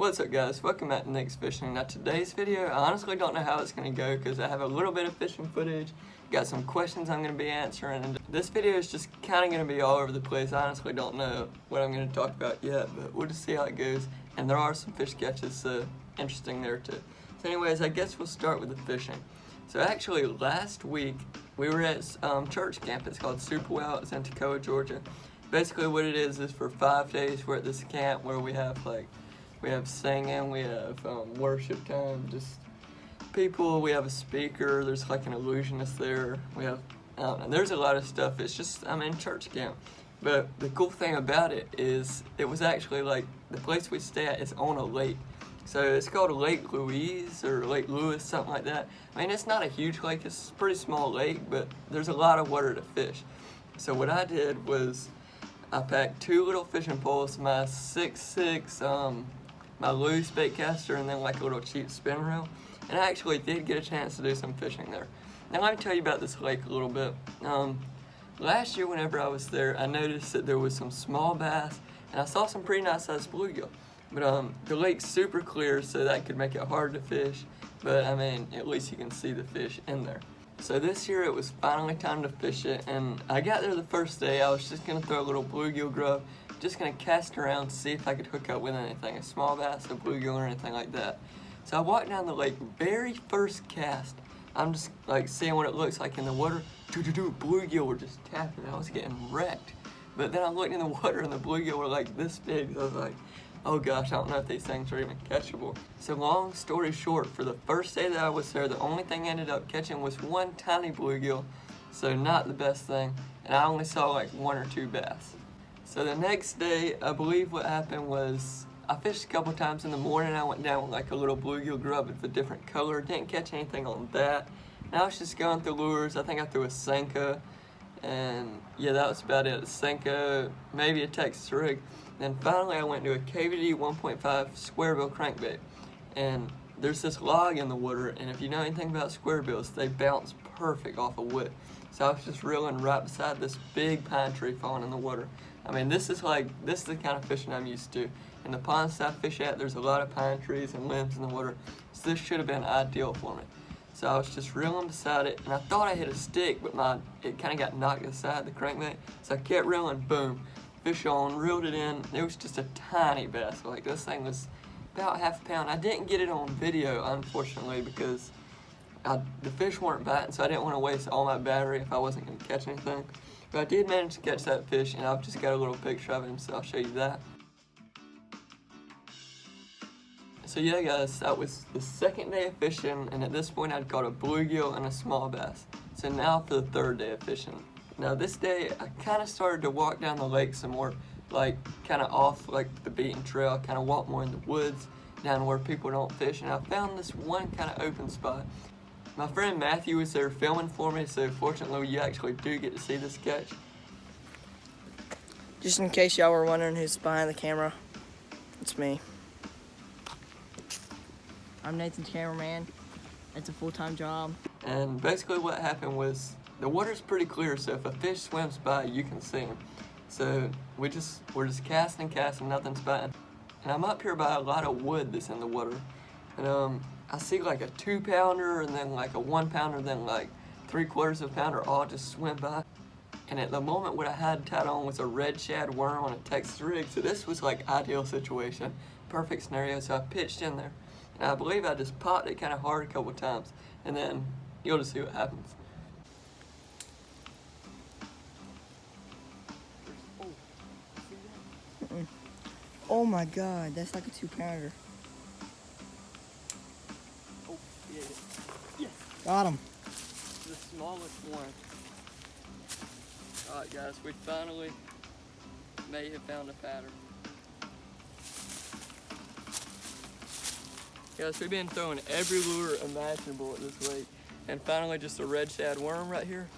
What's up guys, welcome back to Nick's Fishing. Now today's video, I honestly don't know how it's going to go because I have a little bit of fishing footage, got some questions I'm going to be answering, and this video is just kind of going to be all over the place. I honestly don't know what I'm going to talk about yet, but we'll just see how it goes, and there are some fish catches, so interesting there too. So anyways, I guess we'll start with the fishing. So actually last week, we were at church camp. It's called Super Well. It's in Toccoa, Georgia. Basically what it is for 5 days we're at this camp where we have singing, we have worship time, just people, we have a speaker, there's like an illusionist there, we have, I don't know, there's a lot of stuff. It's just, I'm in church camp. But the cool thing about it is, it was actually like, the place we stay at is on a lake. So it's called Lake Louise, or Lake Lewis, something like that. I mean, it's not a huge lake, it's a pretty small lake, but there's a lot of water to fish. So what I did was, I packed 2 little fishing poles, my 6'6", my loose bait caster, and then like a little cheap spin reel. And I actually did get a chance to do some fishing there. Now let me tell you about this lake a little bit. Last year whenever I was there, I noticed that there was some small bass, and I saw some pretty nice sized bluegill. But the lake's super clear, so that could make it hard to fish. But I mean, at least you can see the fish in there. So this year it was finally time to fish it, and I got there the first day. I was just gonna throw a little bluegill grub, just gonna cast around, see if I could hook up with anything, a small bass, a bluegill, or anything like that. So I walked down the lake, very first cast, I'm just like seeing what it looks like in the water. Bluegill were just tapping. I was getting wrecked. But then I looked in the water and the bluegill were like this big. So I was like, oh gosh, I don't know if these things are even catchable. So long story short, for the first day that I was there, the only thing I ended up catching was 1 tiny bluegill. So not the best thing. And I only saw like 1 or 2 bass. So the next day, I believe what happened was, I fished a couple times in the morning. I went down with like a little bluegill grub with a different color. Didn't catch anything on that. And I was just going through lures. I think I threw a Senko. And yeah, that was about it. A Senko, maybe a Texas rig. Then finally I went to a KVD 1.5 square bill crankbait. And there's this log in the water, and if you know anything about square bills, they bounce perfect off a wood. So I was just reeling right beside this big pine tree falling in the water. I mean, this is the kind of fishing I'm used to. In the ponds I fish at, there's a lot of pine trees and limbs in the water, so this should have been ideal for me. So I was just reeling beside it, and I thought I hit a stick, but it kind of got knocked aside, the crankbait. So I kept reeling, boom, fish on, reeled it in. It was just a tiny bass. Like, this thing was about half a pound. I didn't get it on video, unfortunately, because the fish weren't biting, so I didn't want to waste all my battery if I wasn't going to catch anything. But I did manage to catch that fish, and I've just got a little picture of him, so I'll show you that. So yeah guys, that was the second day of fishing, and at this point I'd caught a bluegill and a small bass. So now for the third day of fishing. Now this day I kind of started to walk down the lake some more, like kind of off like the beaten trail, kind of walk more in the woods, down where people don't fish, and I found this one kind of open spot. My friend Matthew was there filming for me, so fortunately you actually do get to see this catch. Just in case y'all were wondering who's behind the camera, it's me. I'm Nathan's cameraman. It's a full-time job. And basically what happened was, the water's pretty clear, so if a fish swims by, you can see him. So we're just casting, nothing's biting. And I'm up here by a lot of wood that's in the water. And I see like a 2-pounder, and then like a 1-pounder, then like 3/4 pounder all just swim by. And at the moment what I had tied on was a red shad worm on a Texas rig, so this was like ideal situation, perfect scenario. So I pitched in there. And I believe I just popped it kind of hard a couple times, and then you'll just see what happens. Oh my god, that's like a 2-pounder. Oh, yeah. Yes. Got him. The smallest one. Alright guys, we finally may have found a pattern. Guys, we've been throwing every lure imaginable at this lake, and finally just a red shad worm right here.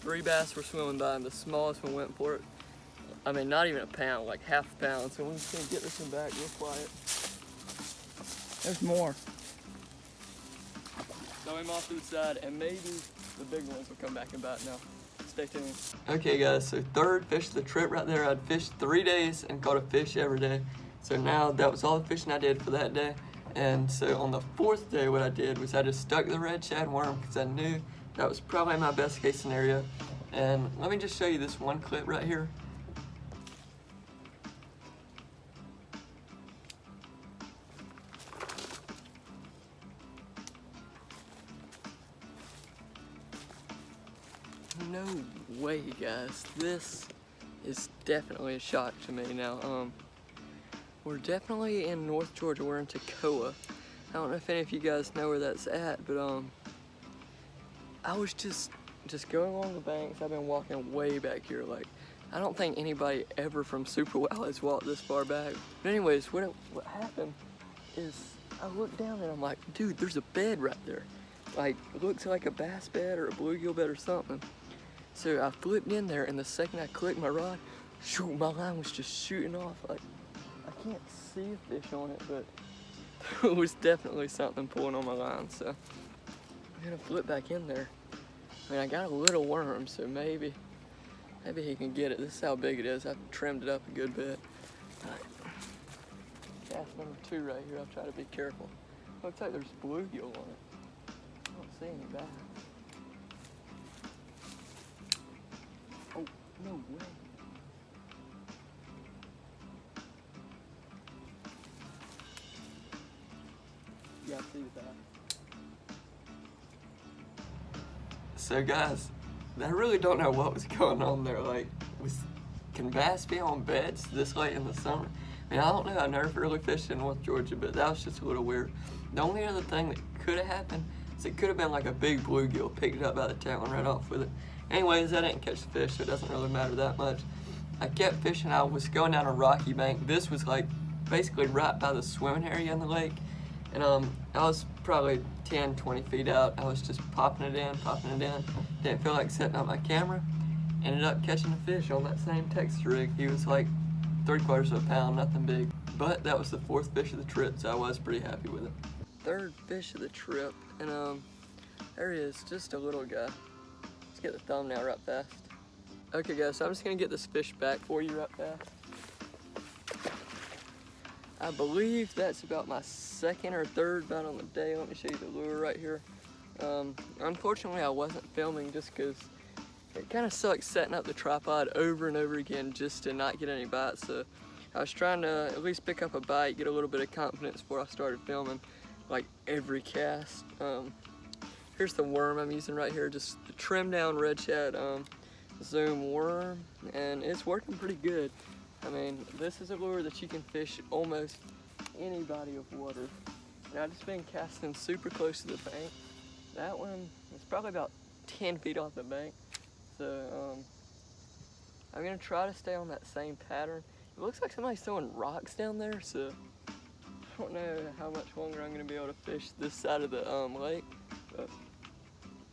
3 bass were swimming by, and the smallest one went for it. I mean, not even a pound, like half a pound. So we're just gonna get this one back real quiet. There's more. Throw him off to the side, and maybe the big ones will come back and bite now. Stay tuned. Okay guys, so third fish of the trip right there. I'd fished 3 days and caught a fish every day. So now that was all the fishing I did for that day. And so on the fourth day, what I did was I just stuck the red shad worm because I knew that was probably my best case scenario. And let me just show you this one clip right here. No way, guys. This is definitely a shock to me now. We're definitely in North Georgia. We're in Toccoa. I don't know if any of you guys know where that's at, but I was just going along the banks. I've been walking way back here. Like, I don't think anybody ever from Super Wow has walked this far back. But anyways, what happened is I looked down and I'm like, dude, there's a bed right there. Like, it looks like a bass bed or a bluegill bed or something. So I flipped in there, and the second I clicked my rod, shoot, my line was just shooting off. Like, I can't see a fish on it, but there was definitely something pulling on my line. So I'm gonna flip back in there. I mean, I got a little worm, so maybe he can get it. This is how big it is. I've trimmed it up a good bit. Right. Cast number 2 right here. I'll try to be careful. Looks like there's bluegill on it. I don't see any bass. Oh, no way. Yeah, I see the bass. So guys, I really don't know what was going on there. Like, can bass be on beds this late in the summer? I mean, I don't know. I've never really fished in North Georgia, but that was just a little weird. The only other thing that could have happened is it could have been like a big bluegill, picked it up by the tail and right off with it. Anyways, I didn't catch the fish, so it doesn't really matter that much. I kept fishing. I was going down a rocky bank. This was like basically right by the swimming area in the lake. And I was probably 10, 20 feet out. I was just popping it in. Didn't feel like setting up my camera. Ended up catching a fish on that same Texas rig. He was like 3/4 of a pound, nothing big. But that was the 4th fish of the trip, so I was pretty happy with it. 3rd fish of the trip, and there he is, just a little guy. Let's get the thumbnail right fast. Okay guys, so I'm just gonna get this fish back for you right fast. I believe that's about my 2nd or 3rd bite on the day. Let me show you the lure right here. Unfortunately, I wasn't filming just because it kind of sucks setting up the tripod over and over again just to not get any bites. So I was trying to at least pick up a bite, get a little bit of confidence before I started filming like every cast. Here's the worm I'm using right here, just the trimmed down red shad zoom worm, and it's working pretty good. I mean, this is a lure that you can fish almost any body of water. And I've just been casting super close to the bank. That one is probably about 10 feet off the bank. So I'm gonna try to stay on that same pattern. It looks like somebody's throwing rocks down there, so I don't know how much longer I'm gonna be able to fish this side of the lake. But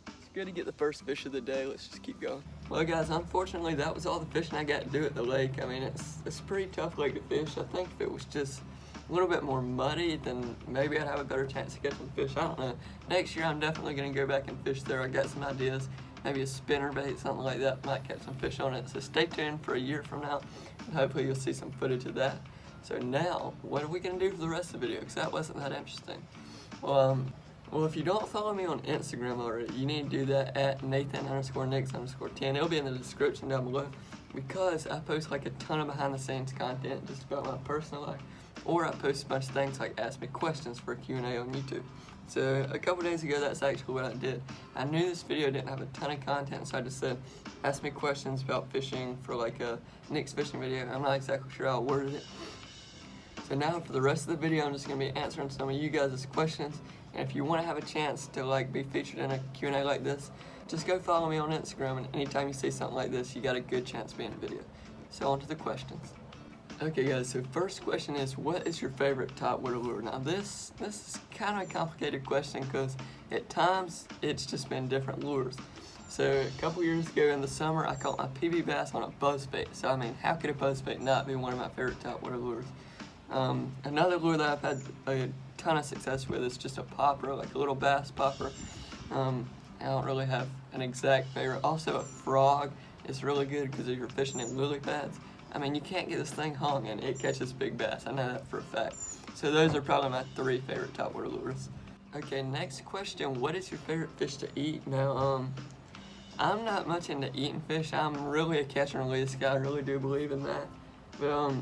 it's good to get the first fish of the day. Let's just keep going. Well guys, unfortunately that was all the fishing I got to do at the lake. I mean, it's a pretty tough lake to fish. I think if it was just a little bit more muddy, then maybe I'd have a better chance of catching fish. I don't know. Next year I'm definitely going to go back and fish there. I got some ideas. Maybe a spinner bait, something like that. Might catch some fish on it. So stay tuned for a year from now, and hopefully you'll see some footage of that. So now, what are we going to do for the rest of the video? Because that wasn't that interesting. Well, if you don't follow me on Instagram already, you need to do that at Nathan_Nix_10. It'll be in the description down below, because I post like a ton of behind the scenes content just about my personal life, or I post a bunch of things like ask me questions for a Q&A on YouTube. So a couple days ago, that's actually what I did. I knew this video didn't have a ton of content, so I just said, ask me questions about fishing for like a Nick's fishing video. I'm not exactly sure how I worded it. So now for the rest of the video, I'm just gonna be answering some of you guys' questions. And if you want to have a chance to like be featured in a Q&A like this, just go follow me on Instagram, and anytime you see something like this, you got a good chance of being in a video. So on to the questions. Okay guys, so first question is, what is your favorite topwater lure? Now this is kind of a complicated question because at times it's just been different lures. So a couple years ago in the summer, I caught my PB bass on a buzzbait. So I mean, how could a buzzbait not be one of my favorite topwater lures? Another lure that I've had a ton of success with is just a popper, like a little bass popper. I don't really have an exact favorite. Also a frog is really good because if you're fishing in lily pads. I mean, you can't get this thing hung and it catches big bass. I know that for a fact. So those are probably my 3 favorite topwater lures. Okay, next question. What is your favorite fish to eat? Now, I'm not much into eating fish. I'm really a catch and release guy. I really do believe in that. But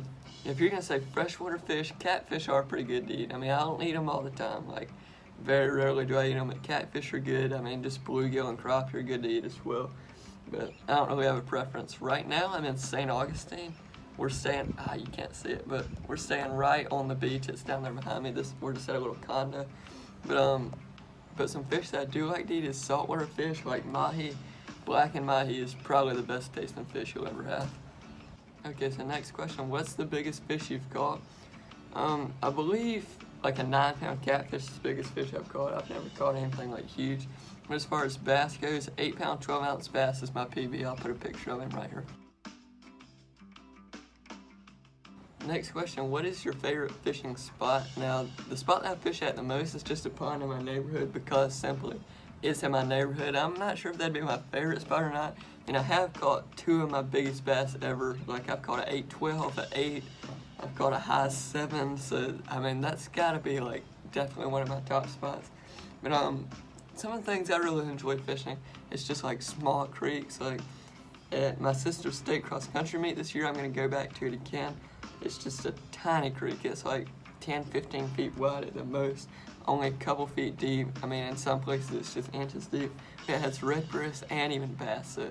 if you're gonna say freshwater fish, catfish are pretty good to eat. I mean, I don't eat them all the time. Like, very rarely do I eat them, but catfish are good. I mean, just bluegill and crappie are good to eat as well. But I don't really have a preference. Right now, I'm in St. Augustine. We're staying, you can't see it, but we're staying right on the beach. It's down there behind me. We're just at a little condo. But some fish that I do like to eat is saltwater fish, like mahi. Blackened mahi is probably the best tasting fish you'll ever have. Okay, so next question. What's the biggest fish you've caught? I believe like a 9-pound catfish is the biggest fish I've caught. I've never caught anything like huge. But as far as bass goes, 8-pound, 12-ounce bass is my PB. I'll put a picture of him right here. Next question, what is your favorite fishing spot? Now, the spot that I fish at the most is just a pond in my neighborhood because simply it's in my neighborhood. I'm not sure if that'd be my favorite spot or not. And I have caught 2 of my biggest bass ever. Like, I've caught an 8-12, an 8. I've caught a high 7. So, I mean, that's gotta be, like, definitely one of my top spots. But, some of the things I really enjoy fishing is just, like, small creeks. Like, at my sister's state cross-country meet this year, I'm gonna go back to it again. It's just a tiny creek. It's like 10, 15 feet wide at the most, only a couple feet deep. I mean, in some places it's just inches deep. It has red breast and even bass, so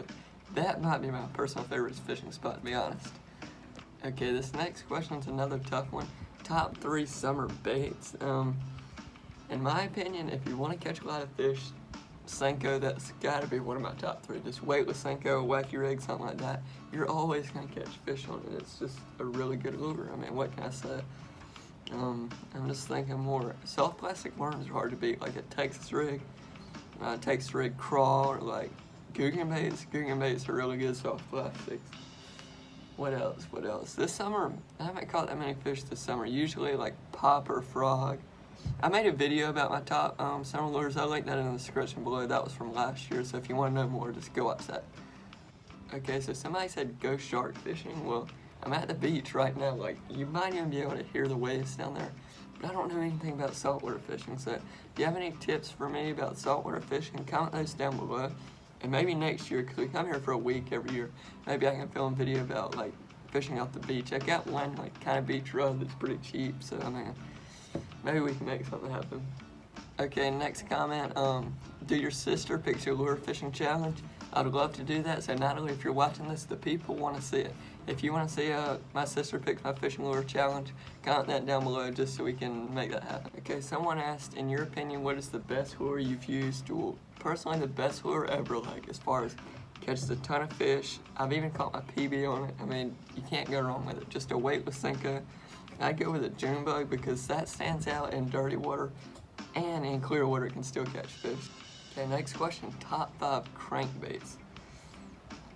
that might be my personal favorite fishing spot, to be honest. Okay, this next question's another tough one. Top 3 summer baits. In my opinion, if you want to catch a lot of fish, Senko, that's gotta be one of my top 3. Just weightless Senko, wacky rig, something like that. You're always gonna catch fish on it. It's just a really good lure. I mean, what can I say? I'm just thinking more. Soft plastic worms are hard to beat, like a Texas rig crawl, or like Guggen baits. Guggen baits are really good soft plastics. What else? This summer, I haven't caught that many fish this summer. Usually like popper, frog. I made a video about my top summer lures. I'll link that in the description below. That was from last year, so if you want to know more, just go watch that. Okay, so somebody said go shark fishing. Well, I'm at the beach right now. Like, you might even be able to hear the waves down there, but I don't know anything about saltwater fishing. So if you have any tips for me about saltwater fishing, comment those down below. And maybe next year, because we come here for a week every year, maybe I can film a video about like fishing off the beach. I got one like kind of beach rod that's pretty cheap, so I mean, maybe we can make something happen. Okay, next comment, do your sister picks your lure fishing challenge. I'd love to do that, so not only if you're watching this, the people want to see it. If you want to see my sister picks my fishing lure challenge, comment that down below just so we can make that happen. Okay, someone asked, in your opinion, what is the best lure you've used? Well, personally, the best lure ever, like as far as catches a ton of fish. I've even caught my PB on it. I mean, you can't go wrong with it. Just a weightless Senko. I'd go with a June bug because that stands out in dirty water, and in clear water it can still catch fish. Okay, next question, top 5 crankbaits.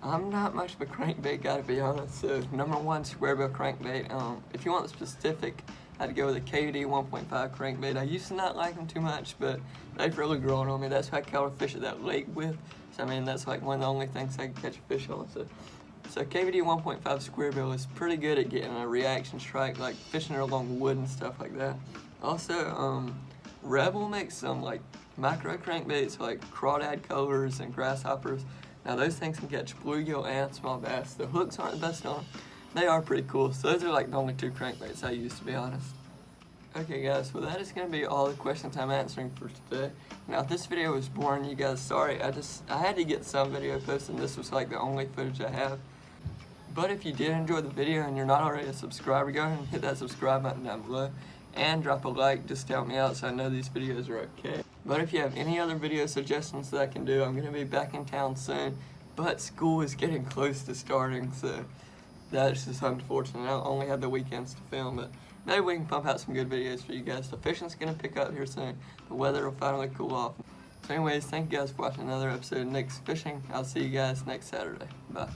I'm not much of a crankbait guy, to be honest, so number 1, square bill crankbait. If you want the specific, I'd go with a KD 1.5 crankbait. I used to not like them too much, but they've really grown on me. That's what I caught a fish at that lake with. So I mean, that's like one of the only things I can catch a fish on. So KVD 1.5 square bill is pretty good at getting a reaction strike, like fishing it along wood and stuff like that. Also, Rebel makes some like micro crankbaits like crawdad colors and grasshoppers. Now those things can catch bluegill and small bass. The hooks aren't the best on them. They are pretty cool. So those are like the only 2 crankbaits I use, to be honest. Okay guys, well that is going to be all the questions I'm answering for today. Now if this video was boring, you guys, sorry, I had to get some video posted and this was like the only footage I have. But if you did enjoy the video and you're not already a subscriber, go ahead and hit that subscribe button down below and drop a like just to help me out so I know these videos are okay. But if you have any other video suggestions that I can do, I'm going to be back in town soon, but school is getting close to starting, so that's just unfortunate. I only have the weekends to film, but maybe we can pump out some good videos for you guys. The fishing's going to pick up here soon. The weather will finally cool off. So anyways, thank you guys for watching another episode of Nick's Fishing. I'll see you guys next Saturday. Bye.